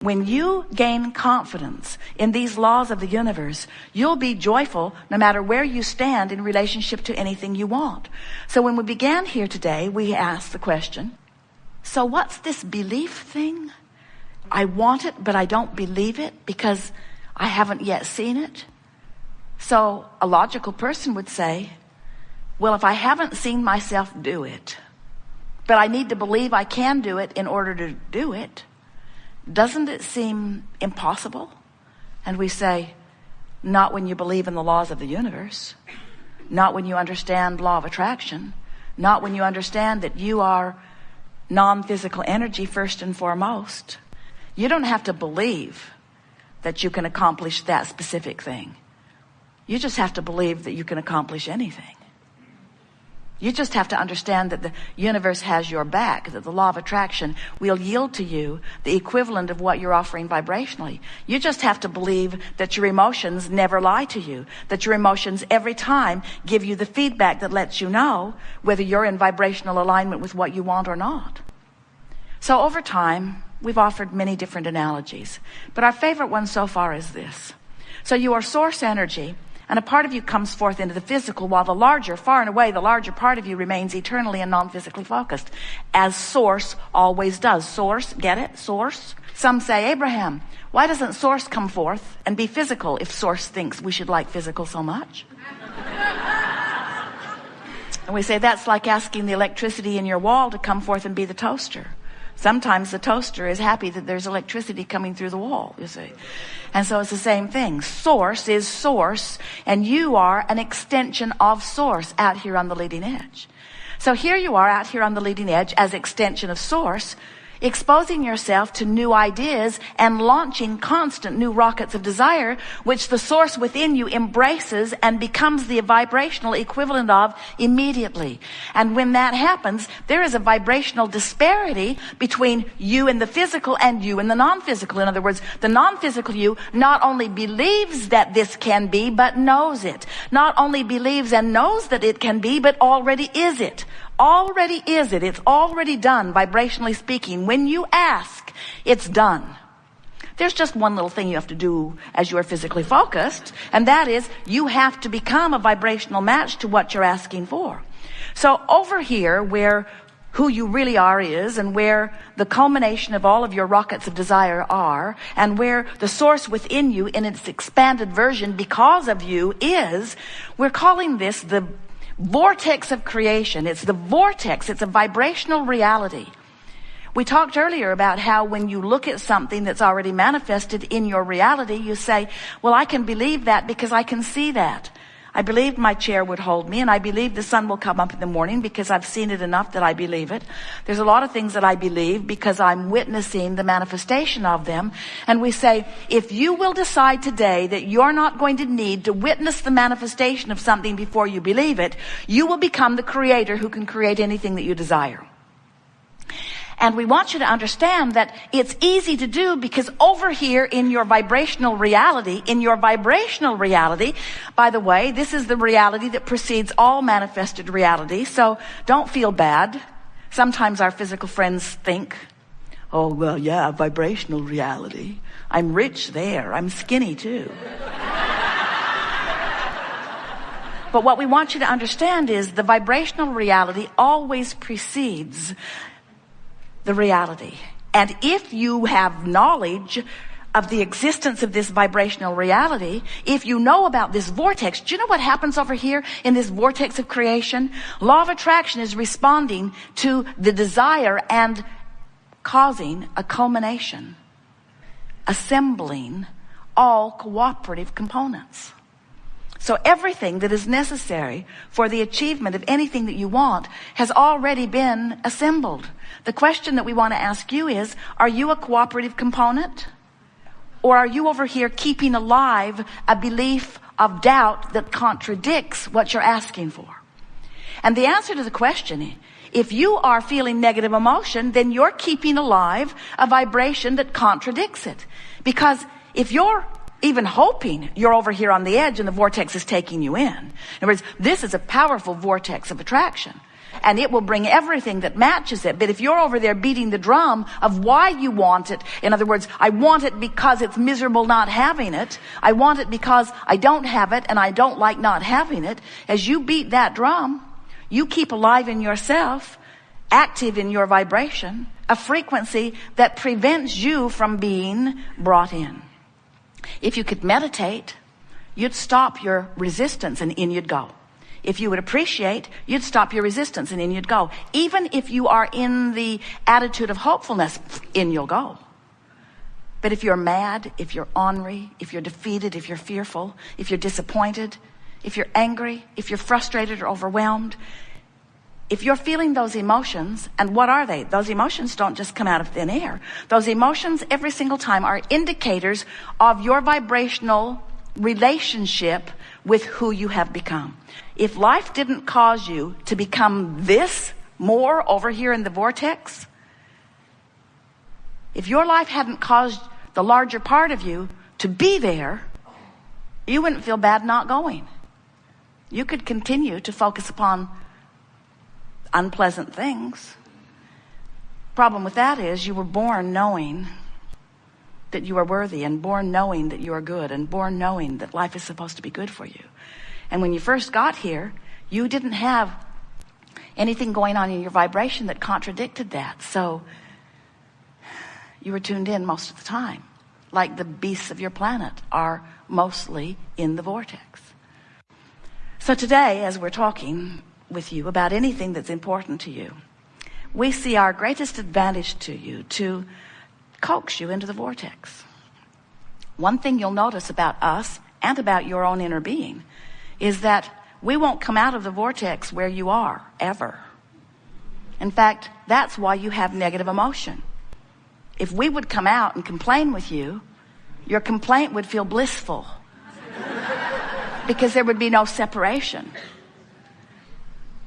When you gain confidence in these laws of the universe, you'll be joyful no matter where you stand in relationship to anything you want. So when we began here today, we asked the question, so what's this belief thing? I want it, but I don't believe it because I haven't yet seen it. So a logical person would say, well, if I haven't seen myself do it, but I need to believe I can do it in order to do it, doesn't it seem impossible? And we say, not when you believe in the laws of the universe, not when you understand law of attraction, not when you understand that you are non-physical energy first and foremost. You don't have to believe that you can accomplish that specific thing. You just have to believe that you can accomplish anything. You just have to understand that the universe has your back, that the law of attraction will yield to you the equivalent of what you're offering vibrationally. You just have to believe that your emotions never lie to you, that your emotions every time give you the feedback that lets you know whether you're in vibrational alignment with what you want or not. So over time, we've offered many different analogies, but our favorite one so far is this. So you are source energy, and a part of you comes forth into the physical, while the larger, far and away, the larger part of you remains eternally and non-physically focused, as source always does. Source, get it? Source. Some say, Abraham, why doesn't source come forth and be physical if source thinks we should like physical so much? And we say, that's like asking the electricity in your wall to come forth and be the toaster. Sometimes the toaster is happy that there's electricity coming through the wall, you see. And so it's the same thing. Source is source, and you are an extension of source out here on the leading edge. So here you are out here on the leading edge as extension of source, exposing yourself to new ideas and launching constant new rockets of desire, which the source within you embraces and becomes the vibrational equivalent of immediately. And when that happens, there is a vibrational disparity between you in the physical and you in the non-physical. In other words, the non-physical you not only believes that this can be, but knows it. Not only believes and knows that it can be, but already is it. Already is it. It's already done, vibrationally speaking. When you ask, it's done. There's just one little thing you have to do as you are physically focused, and that is you have to become a vibrational match to what you're asking for. So over here, where who you really are is, and where the culmination of all of your rockets of desire are, and where the source within you in its expanded version because of you is, we're calling this the vortex of creation. It's the vortex. It's a vibrational reality. We talked earlier about how when you look at something that's already manifested in your reality, you say, well, I can believe that because I can see that. I believed my chair would hold me, and I believe the sun will come up in the morning because I've seen it enough that I believe it. There's a lot of things that I believe because I'm witnessing the manifestation of them. And we say, if you will decide today that you're not going to need to witness the manifestation of something before you believe it, you will become the creator who can create anything that you desire. And we want you to understand that it's easy to do because over here in your vibrational reality, by the way, this is the reality that precedes all manifested reality. So don't feel bad. Sometimes our physical friends think, oh, well, yeah, vibrational reality. I'm rich there. I'm skinny too. But what we want you to understand is the vibrational reality always precedes the reality. And if you have knowledge of the existence of this vibrational reality, if you know about this vortex, do you know what happens over here in this vortex of creation? Law of attraction is responding to the desire and causing a culmination, assembling all cooperative components. So everything that is necessary for the achievement of anything that you want has already been assembled. The question that we want to ask you is, are you a cooperative component? Or are you over here keeping alive a belief of doubt that contradicts what you're asking for? And the answer to the question, if you are feeling negative emotion, then you're keeping alive a vibration that contradicts it. Because if you're even hoping you're over here on the edge and the vortex is taking you in. In other words, this is a powerful vortex of attraction. and it will bring everything that matches it. But if you're over there beating the drum of why you want it, in other words, I want it because it's miserable not having it. I want it because I don't have it and I don't like not having it. As you beat that drum, you keep alive in yourself, active in your vibration, a frequency that prevents you from being brought in. If you could meditate, you'd stop your resistance and in you'd go. If you would appreciate, you'd stop your resistance and in you'd go. Even if you are in the attitude of hopefulness, in you'll go. But if you're mad, if you're ornery, if you're defeated, if you're fearful, if you're disappointed, if you're angry, if you're frustrated or overwhelmed, if you're feeling those emotions, and what are they? Those emotions don't just come out of thin air. Those emotions every single time are indicators of your vibrational relationship with who you have become. If life didn't cause you to become this more over here in the vortex, if your life hadn't caused the larger part of you to be there, you wouldn't feel bad not going. You could continue to focus upon unpleasant things. Problem with that is you were born knowing that you are worthy, and born knowing that you are good, and born knowing that life is supposed to be good for you. And when you first got here, you didn't have anything going on in your vibration that contradicted that. So you were tuned in most of the time, like the beasts of your planet are mostly in the vortex. So today, as we're talking with you about anything that's important to you, we see our greatest advantage to you to coax you into the vortex. One thing you'll notice about us and about your own inner being is that we won't come out of the vortex where you are, ever. In fact, that's why you have negative emotion. If we would come out and complain with you, your complaint would feel blissful because there would be no separation.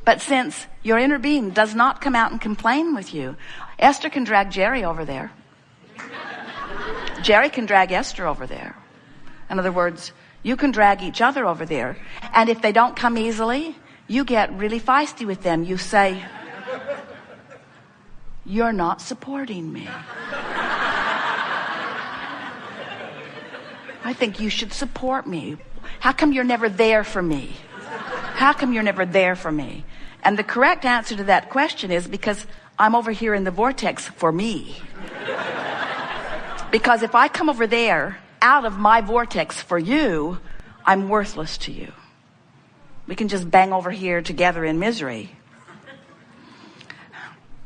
But since your inner being does not come out and complain with you, Esther can drag Jerry over there. Jerry can drag Esther over there. In other words, you can drag each other over there. And if they don't come easily, you get really feisty with them. You say, "You're not supporting me. I think you should support me. How come you're never there for me? How come you're never there for me?" And the correct answer to that question is because I'm over here in the vortex for me. Because if I come over there out of my vortex for you, I'm worthless to you. We can just bang over here together in misery,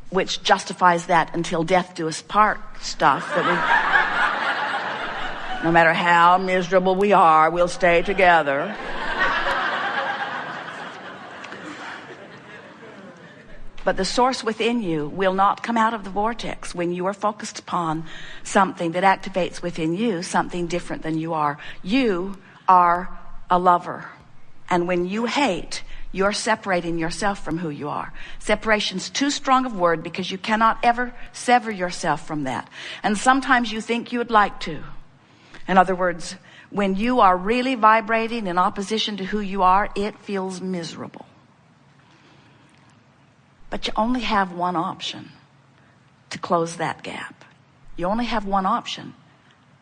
which justifies that until death do us part stuff that we, no matter how miserable we are, we'll stay together. But the source within you will not come out of the vortex when you are focused upon something that activates within you something different than you are. You are a lover. And when you hate, you're separating yourself from who you are. Separation's too strong a word because you cannot ever sever yourself from that. And sometimes you think you would like to. In other words, when you are really vibrating in opposition to who you are, it feels miserable. But you only have one option to close that gap. You only have one option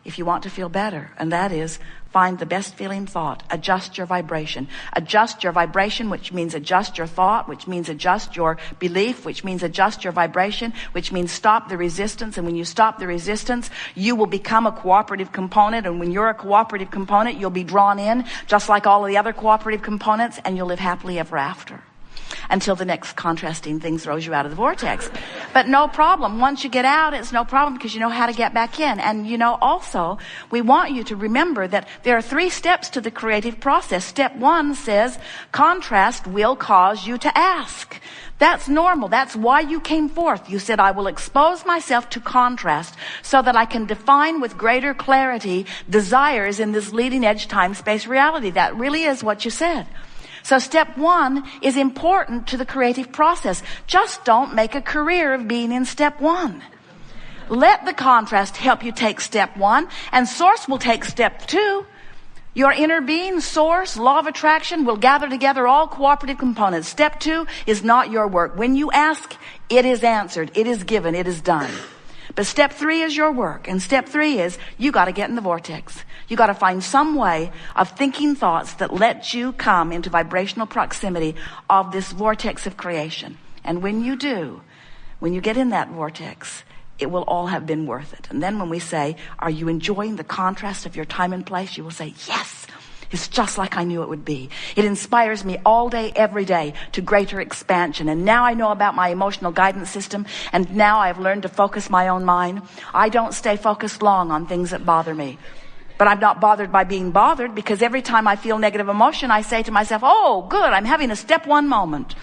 if you want to feel better, and that is find the best feeling thought. Adjust your vibration. Adjust your vibration, which means adjust your thought, which means adjust your belief, which means adjust your vibration, which means stop the resistance. And when you stop the resistance, you will become a cooperative component. And when you're a cooperative component, you'll be drawn in just like all of the other cooperative components, and you'll live happily ever after. Until the next contrasting thing throws you out of the vortex. But no problem. Once you get out, it's no problem because you know how to get back in. And you know, also, we want you to remember that there are 3 steps to the creative process. Step 1 says, contrast will cause you to ask. That's normal. That's why you came forth. You said, I will expose myself to contrast so that I can define with greater clarity desires in this leading edge time-space reality. That really is what you said. So step 1 is important to the creative process. Just don't make a career of being in step 1. Let the contrast help you take step 1, and source will take step 2. Your inner being, source, law of attraction will gather together all cooperative components. Step 2 is not your work. When you ask, it is answered, it is given, it is done. But step 3 is your work. And step 3 is you got to get in the vortex. You got to find some way of thinking thoughts that let you come into vibrational proximity of this vortex of creation. And when you do, when you get in that vortex, it will all have been worth it. And then when we say, are you enjoying the contrast of your time and place? You will say, yes, it's just like I knew it would be. It inspires me all day, every day to greater expansion. And now I know about my emotional guidance system. And now I've learned to focus my own mind. I don't stay focused long on things that bother me. But I'm not bothered by being bothered, because every time I feel negative emotion, I say to myself, oh, good, I'm having a step 1 moment.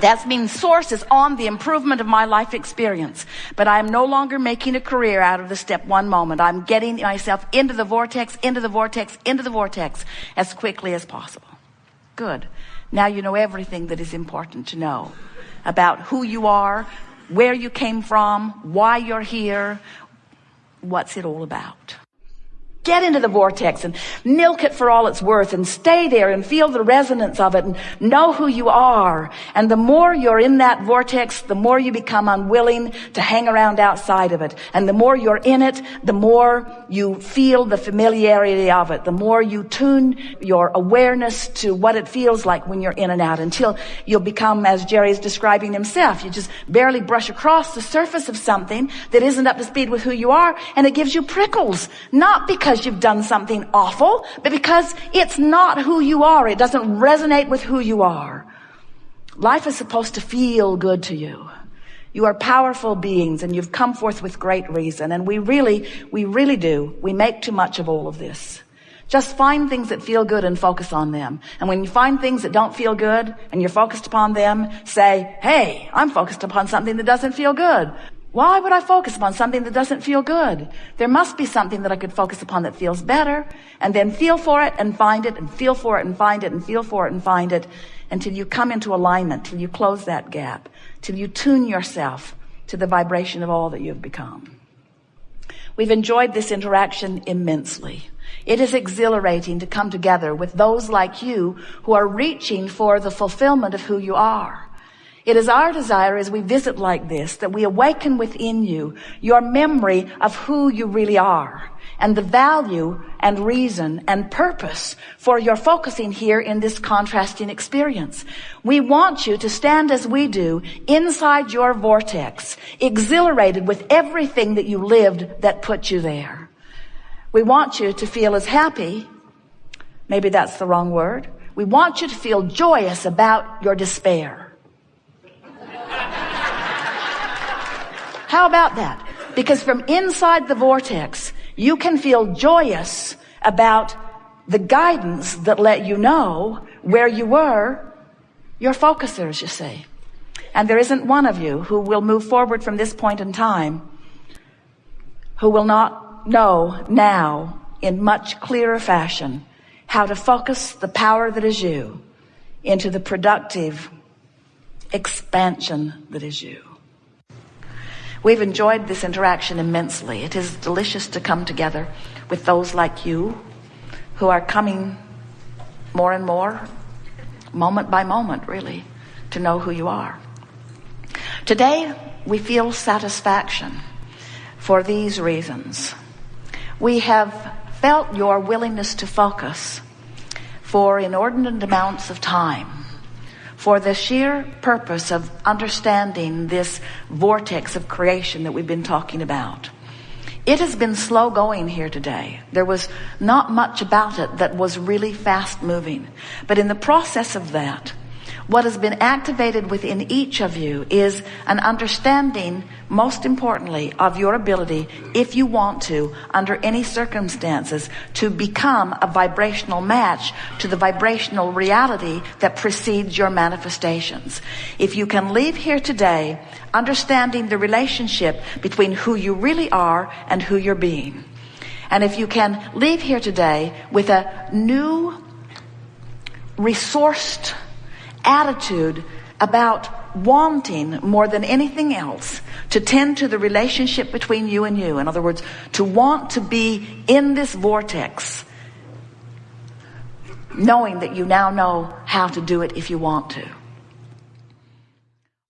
That means source is on the improvement of my life experience. But I am no longer making a career out of the step 1 moment. I'm getting myself into the vortex, into the vortex, into the vortex as quickly as possible. Good. Now you know everything that is important to know about who you are, where you came from, why you're here, what's it all about. Get into the vortex and milk it for all it's worth, and stay there and feel the resonance of it and know who you are. And the more you're in that vortex, the more you become unwilling to hang around outside of it. And the more you're in it, the more you feel the familiarity of it. The more you tune your awareness to what it feels like when you're in and out, until you'll become, as Jerry's describing himself, you just barely brush across the surface of something that isn't up to speed with who you are, and it gives you prickles. Not because you've done something awful, but because it's not who you are. It doesn't resonate with who you are. Life is supposed to feel good to you. You are powerful beings, and you've come forth with great reason. And we really do. We make too much of all of this. Just find things that feel good and focus on them. And when you find things that don't feel good and you're focused upon them, say, hey, I'm focused upon something that doesn't feel good. Why would I focus upon something that doesn't feel good? There must be something that I could focus upon that feels better, and then feel for it and find it, and feel for it and find it, and feel for it and find it, until you come into alignment, till you close that gap, till you tune yourself to the vibration of all that you've become. We've enjoyed this interaction immensely. It is exhilarating to come together with those like you who are reaching for the fulfillment of who you are. It is our desire as we visit like this that we awaken within you your memory of who you really are, and the value and reason and purpose for your focusing here in this contrasting experience. We want you to stand as we do inside your vortex, exhilarated with everything that you lived that put you there. We want you to feel as happy, maybe that's the wrong word. We want you to feel joyous about your despair. How about that? Because from inside the vortex, you can feel joyous about the guidance that let you know where you were, your focusers, you see. And there isn't one of you who will move forward from this point in time who will not know now in much clearer fashion how to focus the power that is you into the productive expansion that is you. We've enjoyed this interaction immensely. It is delicious to come together with those like you who are coming more and more, moment by moment, really, to know who you are. Today, we feel satisfaction for these reasons. We have felt your willingness to focus for inordinate amounts of time, for the sheer purpose of understanding this vortex of creation that we've been talking about. It has been slow going here today. There was not much about it that was really fast moving. But in the process of that, what has been activated within each of you is an understanding, most importantly, of your ability, if you want to, under any circumstances, to become a vibrational match to the vibrational reality that precedes your manifestations. If you can leave here today understanding the relationship between who you really are and who you're being, and if you can leave here today with a new, resourced attitude about wanting more than anything else to tend to the relationship between you and you. In other words, to want to be in this vortex knowing that you now know how to do it if you want to.